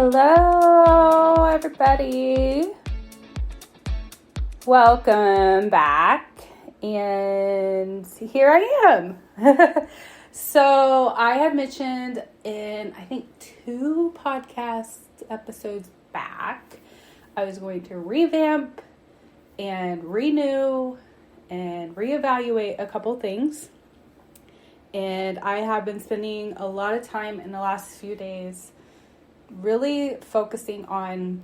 Hello, everybody. Welcome back. And here I am. So I had mentioned in, I think, 2 podcast episodes back, I was going to revamp and renew and reevaluate a couple things. And I have been spending a lot of time in the last few days really focusing on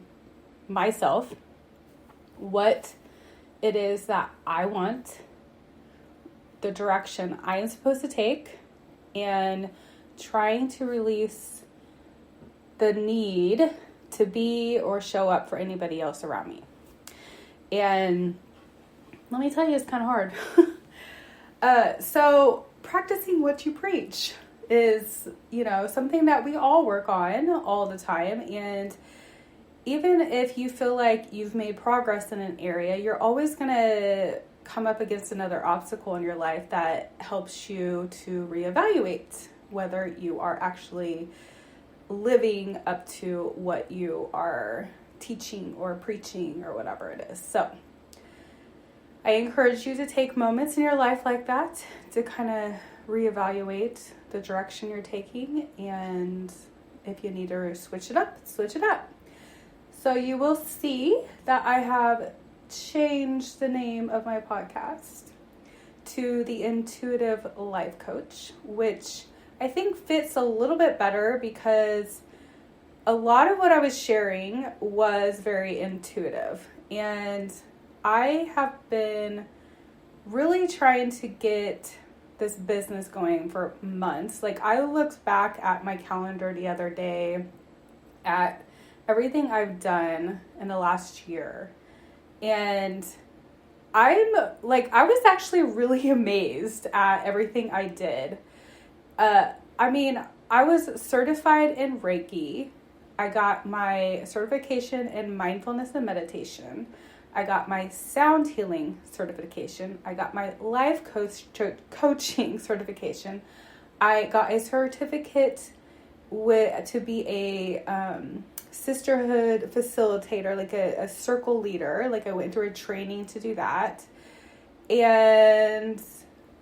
myself, what it is that I want, the direction I am supposed to take, and trying to release the need to be or show up for anybody else around me. And let me tell you, it's kind of hard. So practicing what you preach is, something that we all work on all the time. And even if you feel like you've made progress in an area, you're always going to come up against another obstacle in your life that helps you to reevaluate whether you are actually living up to what you are teaching or preaching or whatever it is. So I encourage you to take moments in your life like that to kind of reevaluate the direction you're taking, and if you need to switch it up, switch it up. So you will see that I have changed the name of my podcast to the Intuitive Life Coach, which I think fits a little bit better because a lot of what I was sharing was very intuitive, and I have been really trying to get this business going for months. Like, I looked back at my calendar the other day at everything I've done in the last year, and I was actually really amazed at everything I did. I was certified in Reiki. I got my certification in mindfulness and meditation. I got my sound healing certification. I got my life coaching certification. I got a certificate to be a sisterhood facilitator, like a circle leader. Like, I went through a training to do that. And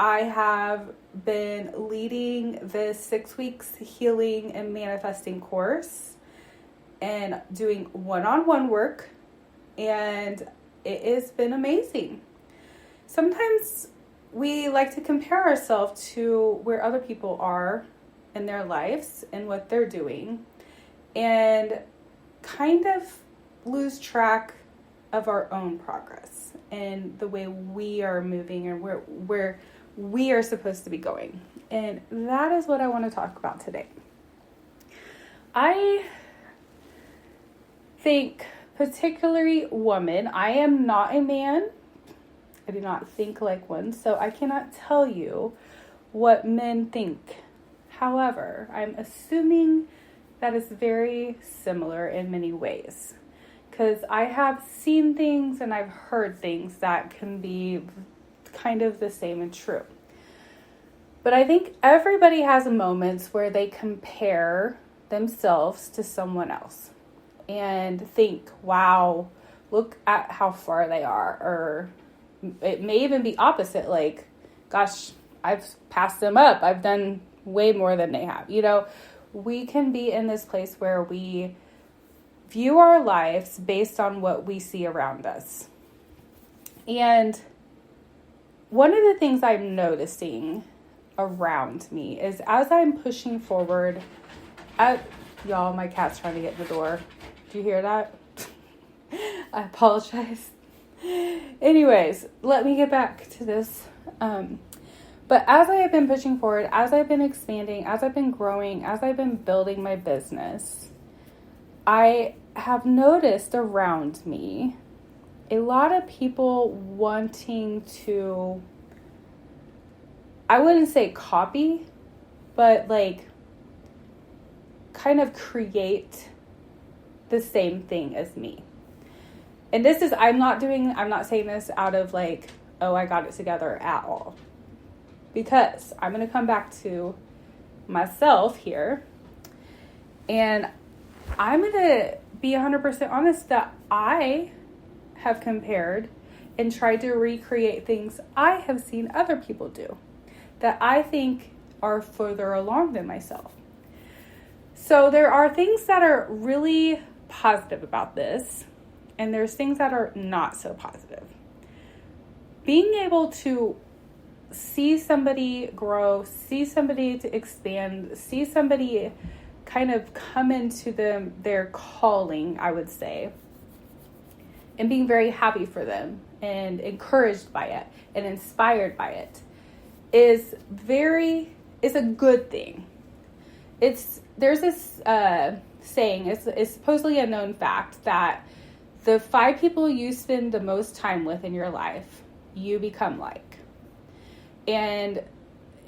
I have been leading this 6 weeks healing and manifesting course and doing one-on-one work. And it has been amazing. Sometimes we like to compare ourselves to where other people are in their lives and what they're doing, and kind of lose track of our own progress and the way we are moving and where we are supposed to be going. And that is what I want to talk about today. I think, particularly women, I am not a man. I do not think like one, so I cannot tell you what men think. However, I'm assuming that is very similar in many ways, because I have seen things and I've heard things that can be kind of the same and true. But I think everybody has moments where they compare themselves to someone else and think, wow, look at how far they are. Or it may even be opposite, like, gosh, I've passed them up. I've done way more than they have. We can be in this place where we view our lives based on what we see around us. And one of the things I'm noticing around me is, as I'm pushing forward, y'all, my cat's trying to get in the door. Do you hear that? I apologize. Anyways, let me get back to this. But as I have been pushing forward, as I've been expanding, as I've been growing, as I've been building my business, I have noticed around me a lot of people wanting to, I wouldn't say copy, but like kind of create the same thing as me. And this is, I'm not saying this out of like, oh, I got it together at all. Because I'm going to come back to myself here. And I'm going to be 100% honest that I have compared and tried to recreate things I have seen other people do that I think are further along than myself. So there are things that are really positive about this, and there's things that are not so positive. Being able to see somebody grow, see somebody to expand, see somebody kind of come into their calling, I would say, and being very happy for them and encouraged by it and inspired by it is a good thing. There's this saying, it's supposedly a known fact, that the 5 people you spend the most time with in your life, you become like. And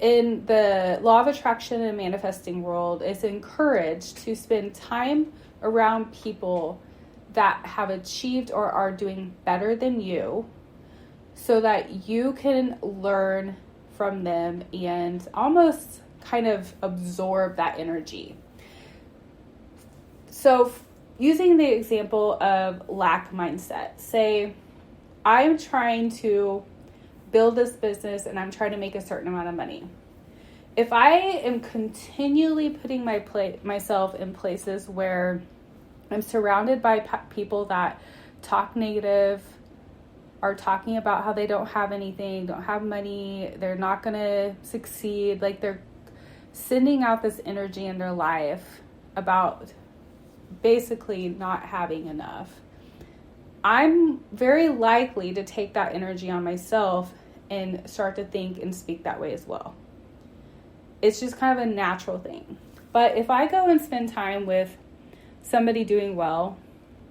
in the law of attraction and manifesting world, it's encouraged to spend time around people that have achieved or are doing better than you so that you can learn from them and almost kind of absorb that energy. So using the example of lack mindset, say I'm trying to build this business and I'm trying to make a certain amount of money. If I am continually putting myself in places where I'm surrounded by people that talk negative, are talking about how they don't have anything, don't have money, they're not going to succeed, like they're sending out this energy in their life about basically not having enough, I'm very likely to take that energy on myself and start to think and speak that way as well. It's just kind of a natural thing. But if I go and spend time with somebody doing well,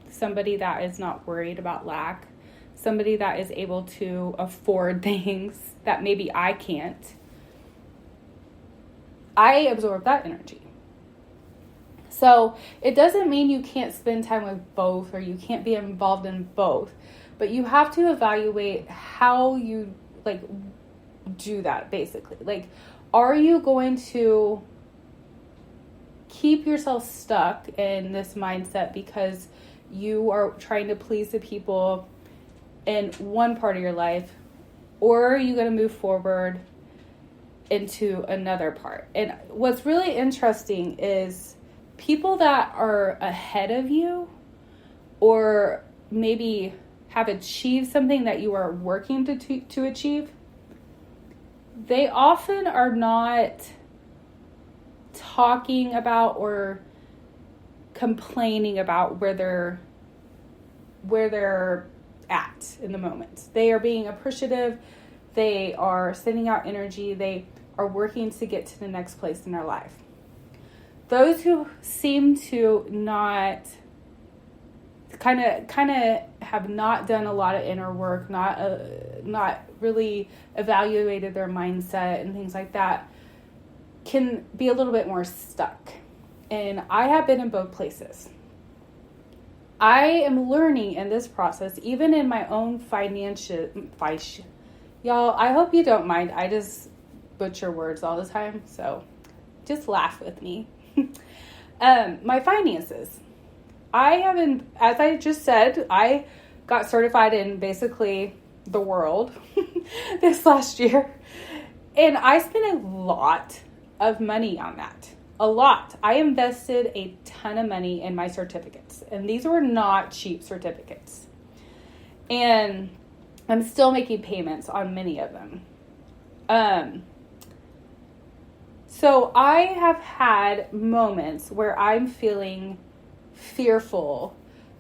somebody that is not worried about lack, somebody that is able to afford things that maybe I can't, I absorb that energy. So it doesn't mean you can't spend time with both or you can't be involved in both, but you have to evaluate how you do that basically. Are you going to keep yourself stuck in this mindset because you are trying to please the people in one part of your life, or are you going to move forward into another part? And what's really interesting is people that are ahead of you or maybe have achieved something that you are working to achieve, they often are not talking about or complaining about where they're at in the moment. They are being appreciative. They are sending out energy. They are working to get to the next place in their life. Those who seem to not kind of have not done a lot of inner work, not really evaluated their mindset and things like that, can be a little bit more stuck. And I have been in both places. I am learning in this process, even in my own y'all, I hope you don't mind. I just butcher words all the time, so just laugh with me. My finances. I haven't, as I just said, I got certified in basically the world this last year. And I spent a lot of money on that. A lot. I invested a ton of money in my certificates. And these were not cheap certificates. And I'm still making payments on many of them. So I have had moments where I'm feeling fearful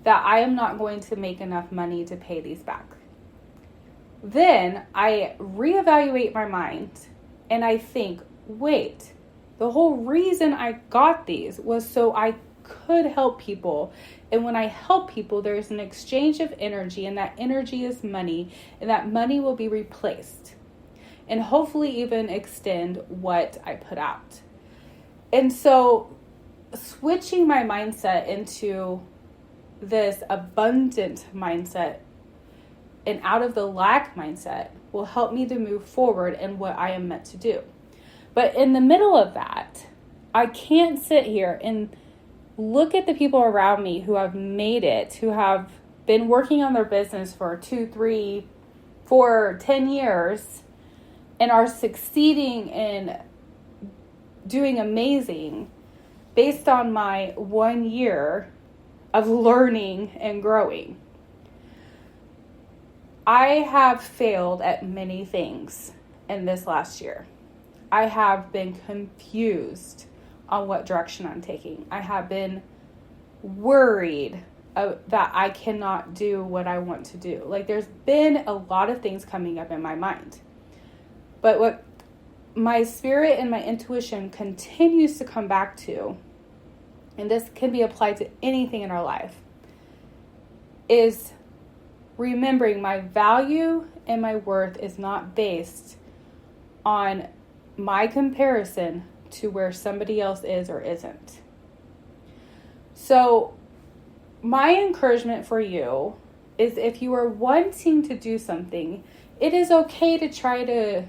that I am not going to make enough money to pay these back. Then I reevaluate my mind and I think, wait, the whole reason I got these was so I could help people. And when I help people, there's an exchange of energy, and that energy is money, and that money will be replaced and hopefully even extend what I put out. And so switching my mindset into this abundant mindset and out of the lack mindset will help me to move forward in what I am meant to do. But in the middle of that, I can't sit here and look at the people around me who have made it, who have been working on their business for 2, 3, 4, 10 years and are succeeding in doing amazing based on my 1 year of learning and growing. I have failed at many things in this last year. I have been confused on what direction I'm taking. I have been worried that I cannot do what I want to do. Like, there's been a lot of things coming up in my mind. But what my spirit and my intuition continues to come back to, and this can be applied to anything in our life, is remembering my value and my worth is not based on my comparison to where somebody else is or isn't. So my encouragement for you is, if you are wanting to do something, it is okay to try to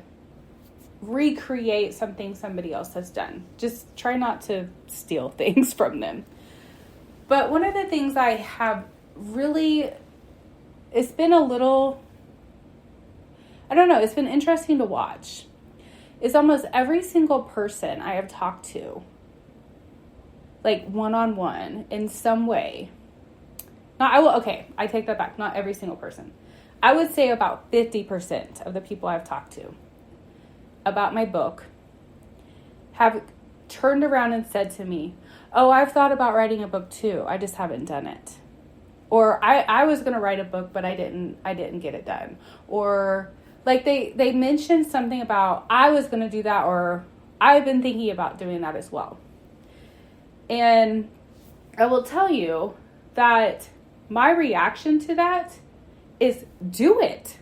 recreate something somebody else has done. Just try not to steal things from them. But one of the things I have really, it's been a little, I don't know, it's been interesting to watch, is almost every single person I have talked to, like one-on-one in some way. I take that back. Not every single person. I would say about 50% of the people I've talked to about my book have turned around and said to me, "Oh, I've thought about writing a book too. I just haven't done it." Or I was going to write a book, but I didn't get it done. Or like they mentioned something about, I was going to do that, or I've been thinking about doing that as well. And I will tell you that my reaction to that is, do it.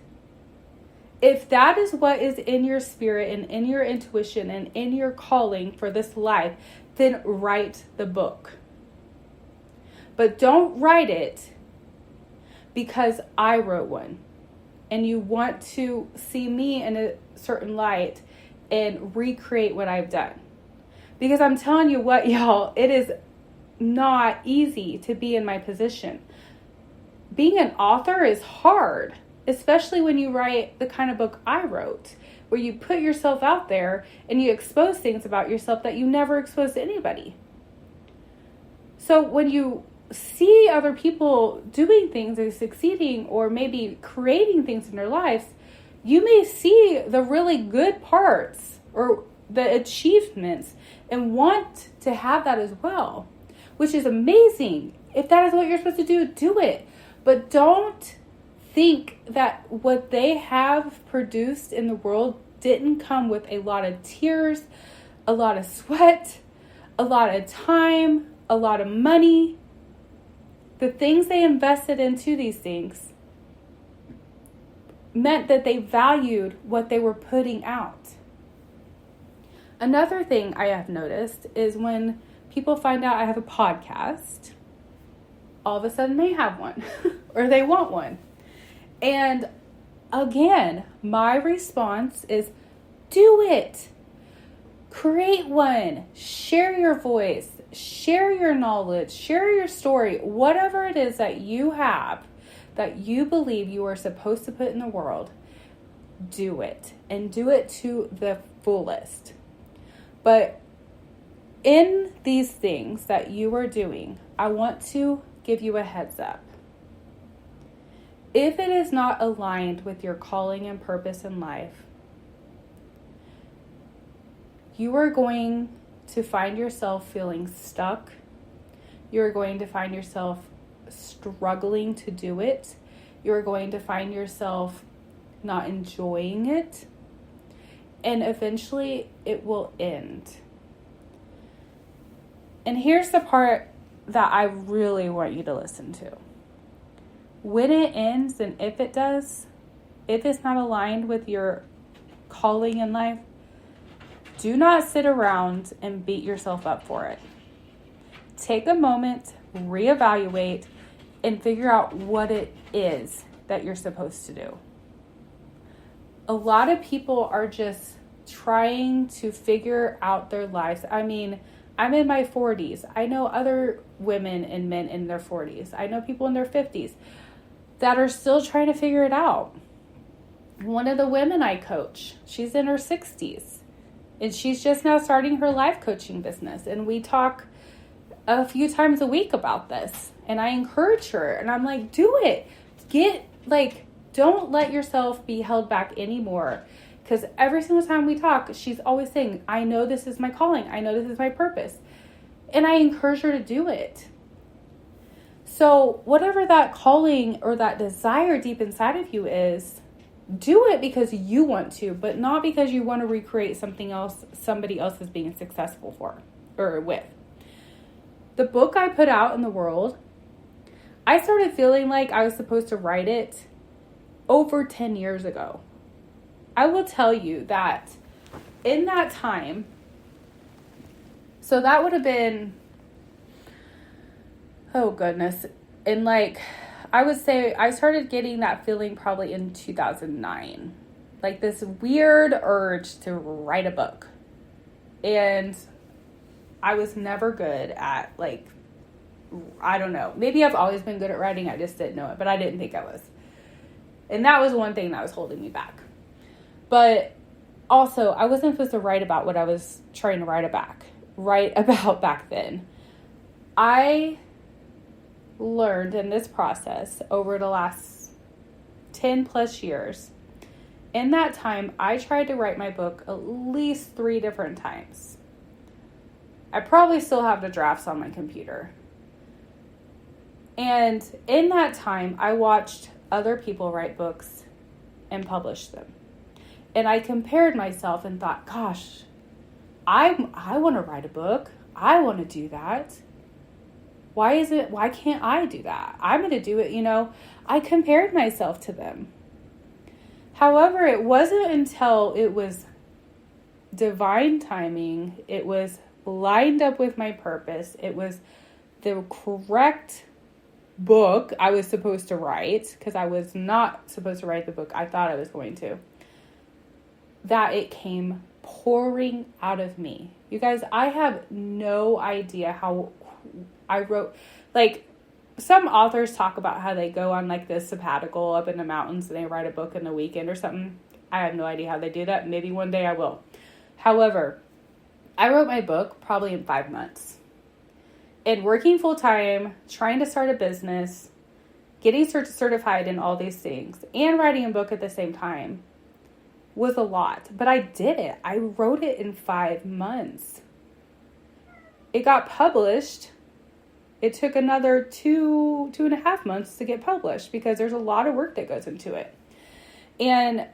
If that is what is in your spirit and in your intuition and in your calling for this life, then write the book. But don't write it because I wrote one and you want to see me in a certain light and recreate what I've done. Because I'm telling you what, y'all, it is not easy to be in my position. Being an author is hard, especially when you write the kind of book I wrote, where you put yourself out there and you expose things about yourself that you never exposed to anybody. So when you see other people doing things and succeeding, or maybe creating things in their lives, you may see the really good parts or the achievements and want to have that as well, which is amazing. If that is what you're supposed to do, do it. But don't think that what they have produced in the world didn't come with a lot of tears, a lot of sweat, a lot of time, a lot of money. The things they invested into these things meant that they valued what they were putting out. Another thing I have noticed is when people find out I have a podcast, all of a sudden they have one or they want one. And again, my response is, do it. Create one. Share your voice. Share your knowledge. Share your story. Whatever it is that you have, that you believe you are supposed to put in the world, do it. And do it to the fullest. But in these things that you are doing, I want to give you a heads up. If it is not aligned with your calling and purpose in life, you are going to find yourself feeling stuck. You're going to find yourself struggling to do it. You're going to find yourself not enjoying it. And eventually it will end. And here's the part that I really want you to listen to. When it ends, and if it does, if it's not aligned with your calling in life, do not sit around and beat yourself up for it. Take a moment, reevaluate, and figure out what it is that you're supposed to do. A lot of people are just trying to figure out their lives. I mean, I'm in my 40s. I know other women and men in their 40s. I know people in their 50s that are still trying to figure it out. One of the women I coach, she's in her 60s. And she's just now starting her life coaching business. And we talk a few times a week about this. And I encourage her. And I'm like, do it. Don't let yourself be held back anymore. Because every single time we talk, she's always saying, I know this is my calling. I know this is my purpose. And I encourage her to do it. So whatever that calling or that desire deep inside of you is, do it because you want to, but not because you want to recreate something else somebody else is being successful for or with. The book I put out in the world, I started feeling like I was supposed to write it over 10 years ago. I will tell you that in that time, so that would have been, oh goodness, in I would say I started getting that feeling probably in 2009. Like this weird urge to write a book. And I was never good at I don't know. Maybe I've always been good at writing. I just didn't know it, but I didn't think I was. And that was one thing that was holding me back. But also, I wasn't supposed to write about what I was trying to write about back then. I learned in this process over the last 10 plus years. In that time, I tried to write my book at least 3 different times. I probably still have the drafts on my computer. And in that time, I watched other people write books and publish them. And I compared myself and thought, gosh, I want to write a book. I want to do that. Why can't I do that? I'm going to do it, I compared myself to them. However, it wasn't until it was divine timing, it was lined up with my purpose, it was the correct book I was supposed to write, because I was not supposed to write the book I thought I was going to, that it came pouring out of me. You guys, I have no idea how I wrote, some authors talk about how they go on this sabbatical up in the mountains and they write a book in a weekend or something. I have no idea how they do that. Maybe one day I will. However, I wrote my book probably in 5 months. And working full time, trying to start a business, getting certified in all these things, and writing a book at the same time was a lot. But I did it. I wrote it in 5 months. It got published. It took another 2.5 months to get published because there's a lot of work that goes into it. And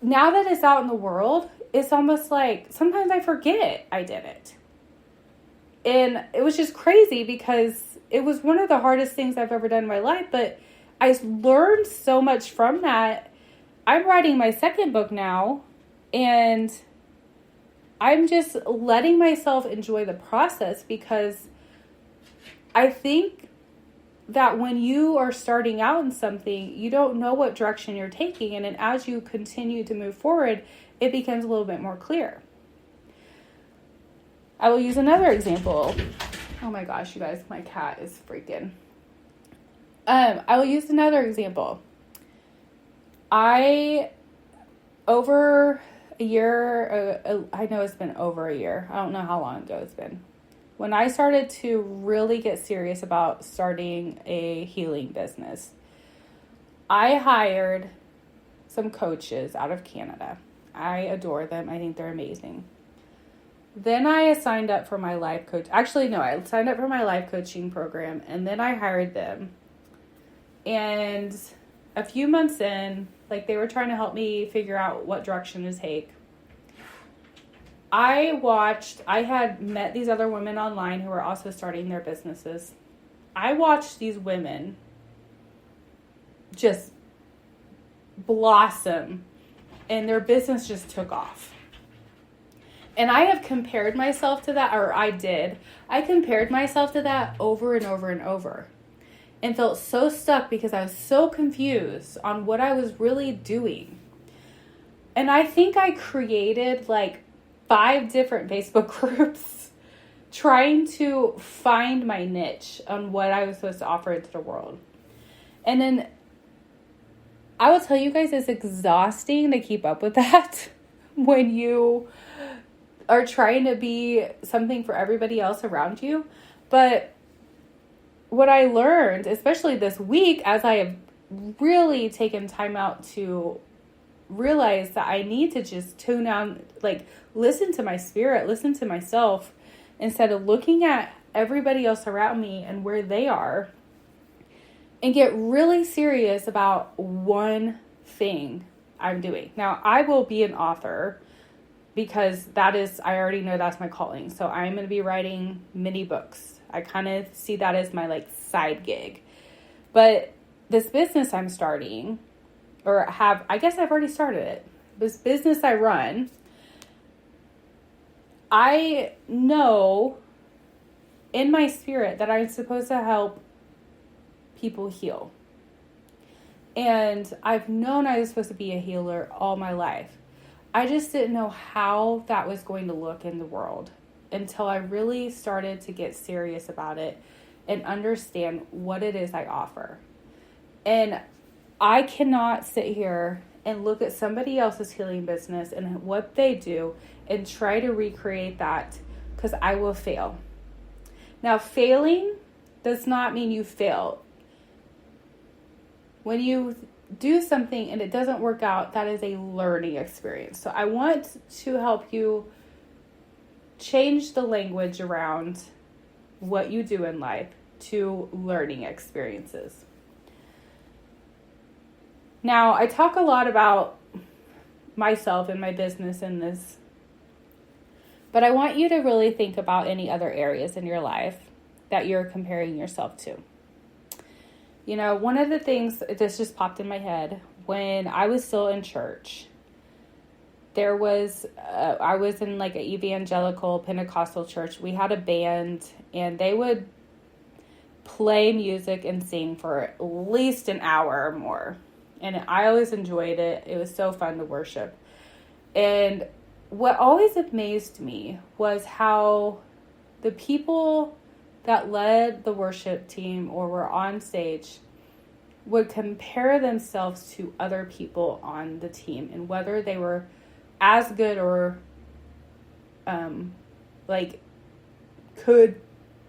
now that it's out in the world, it's almost like sometimes I forget I did it. And it was just crazy because it was one of the hardest things I've ever done in my life, but I learned so much from that. I'm writing my second book now, and I'm just letting myself enjoy the process because I think that when you are starting out in something, you don't know what direction you're taking. And then as you continue to move forward, it becomes a little bit more clear. I will use another example. Oh my gosh, you guys, my cat is freaking. I will use another example. Over a year, I know it's been over a year. I don't know how long ago it's been. When I started to really get serious about starting a healing business, I hired some coaches out of Canada. I adore them. I think they're amazing. Then I signed up for my life coach. Actually, no, I signed up for my life coaching program, and then I hired them. And a few months in, they were trying to help me figure out what direction to take. I had met these other women online who were also starting their businesses. I watched these women just blossom, and their business just took off. And I have compared myself to that, or I did. I compared myself to that over and over and over. And felt so stuck because I was so confused on what I was really doing. And I think I created 5 different Facebook groups trying to find my niche on what I was supposed to offer to the world. And then I will tell you guys, it's exhausting to keep up with that when you are trying to be something for everybody else around you. But what I learned, especially this week, as I have really taken time out to realize that I need to just tune down, like listen to my spirit, listen to myself, instead of looking at everybody else around me and where they are, and get really serious about one thing I'm doing. Now, I will be an author because I already know that's my calling. So I'm going to be writing mini books. I kind of see that as my like side gig. But this business I'm starting, I guess I've already started it. This business I run, I know in my spirit that I'm supposed to help people heal. And I've known I was supposed to be a healer all my life. I just didn't know how that was going to look in the world until I really started to get serious about it and understand what it is I offer. And I cannot sit here and look at somebody else's healing business and what they do and try to recreate that, because I will fail. Now, failing does not mean you fail. When you do something and it doesn't work out, that is a learning experience. So I want to help you change the language around what you do in life to learning experiences. Now, I talk a lot about myself and my business in this, but I want you to really think about any other areas in your life that you're comparing yourself to. You know, one of the things, this just popped in my head, when I was still in church, I was in like an evangelical Pentecostal church. We had a band, and they would play music and sing for at least an hour or more. And I always enjoyed it. It was so fun to worship. And what always amazed me was how the people that led the worship team or were on stage would compare themselves to other people on the team, and whether they were as good or could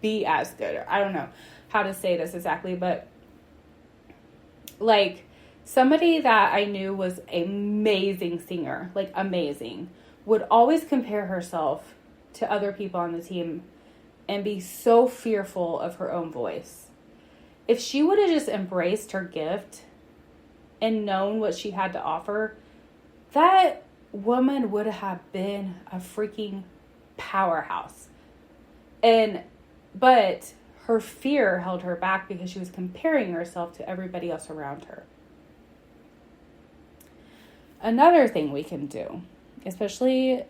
be as good. Or I don't know how to say this exactly, but like somebody that I knew was an amazing singer, like amazing, would always compare herself to other people on the team and be so fearful of her own voice. If she would have just embraced her gift and known what she had to offer, that woman would have been a freaking powerhouse. But her fear held her back because she was comparing herself to everybody else around her. Another thing we can do, especially,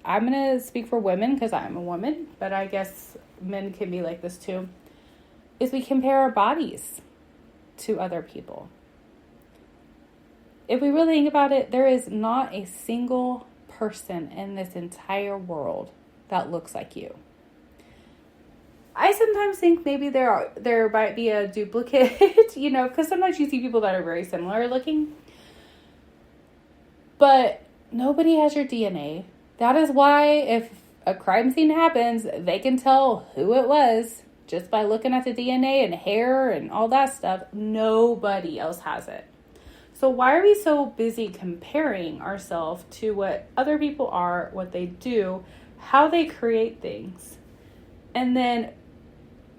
I'm going to speak for women because I'm a woman, but I guess men can be like this too, is we compare our bodies to other people. If we really think about it, there is not a single person in this entire world that looks like you. I sometimes think maybe there might be a duplicate, you know, because sometimes you see people that are very similar looking. But nobody has your DNA. That is why if a crime scene happens, they can tell who it was just by looking at the DNA and hair and all that stuff. Nobody else has it. So why are we so busy comparing ourselves to what other people are, what they do, how they create things, and then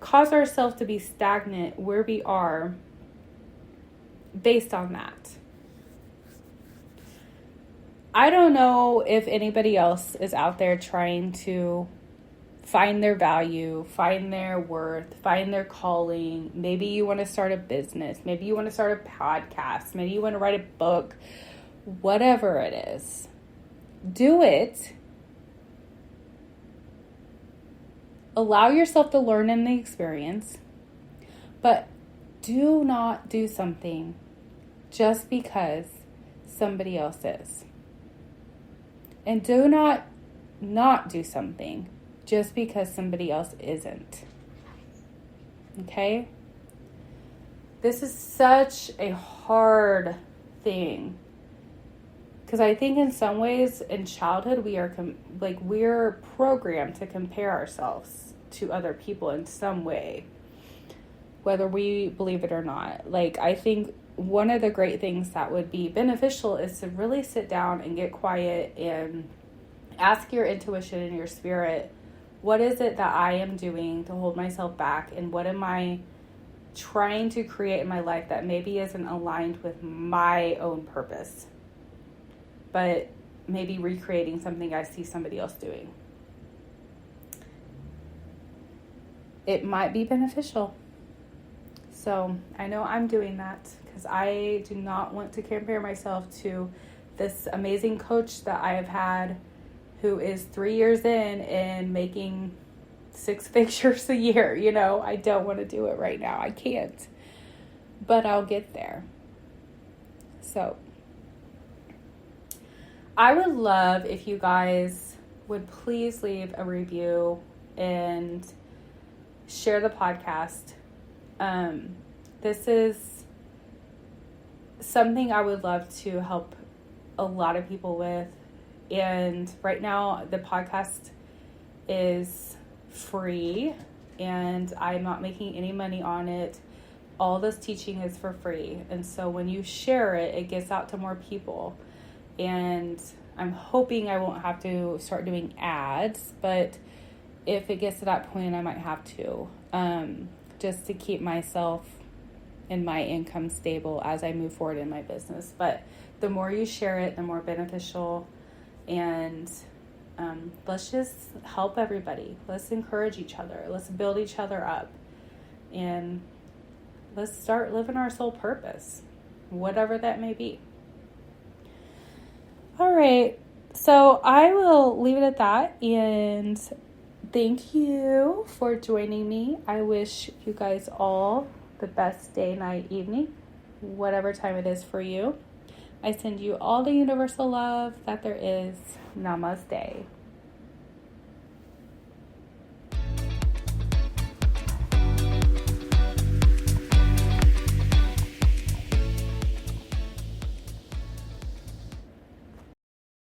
cause ourselves to be stagnant where we are based on that? I don't know if anybody else is out there trying to find their value, find their worth, find their calling. Maybe you want to start a business. Maybe you want to start a podcast. Maybe you want to write a book. Whatever it is, do it. Allow yourself to learn in the experience, but do not do something just because somebody else is. And do not not do something just because somebody else isn't. Okay? This is such a hard thing. Because I think in some ways in childhood we're programmed to compare ourselves to other people in some way, whether we believe it or not. Like, I think one of the great things that would be beneficial is to really sit down and get quiet and ask your intuition and your spirit, what is it that I am doing to hold myself back, and what am I trying to create in my life that maybe isn't aligned with my own purpose, but maybe recreating something I see somebody else doing. It might be beneficial. So I know I'm doing that because I do not want to compare myself to this amazing coach that I have had who is 3 years in and making 6 figures a year. You know, I don't want to do it right now. I can't. But I'll get there. So I would love if you guys would please leave a review and share the podcast. This is something I would love to help a lot of people with. And right now the podcast is free and I'm not making any money on it. All this teaching is for free. And so when you share it, it gets out to more people. And I'm hoping I won't have to start doing ads, but if it gets to that point, I might have to, just to keep myself and my income stable as I move forward in my business. But the more you share it, the more beneficial. And let's just help everybody. Let's encourage each other. Let's build each other up. And let's start living our soul purpose, whatever that may be. All right. So I will leave it at that. And thank you for joining me. I wish you guys all the best day, night, evening, whatever time it is for you. I send you all the universal love that there is. Namaste.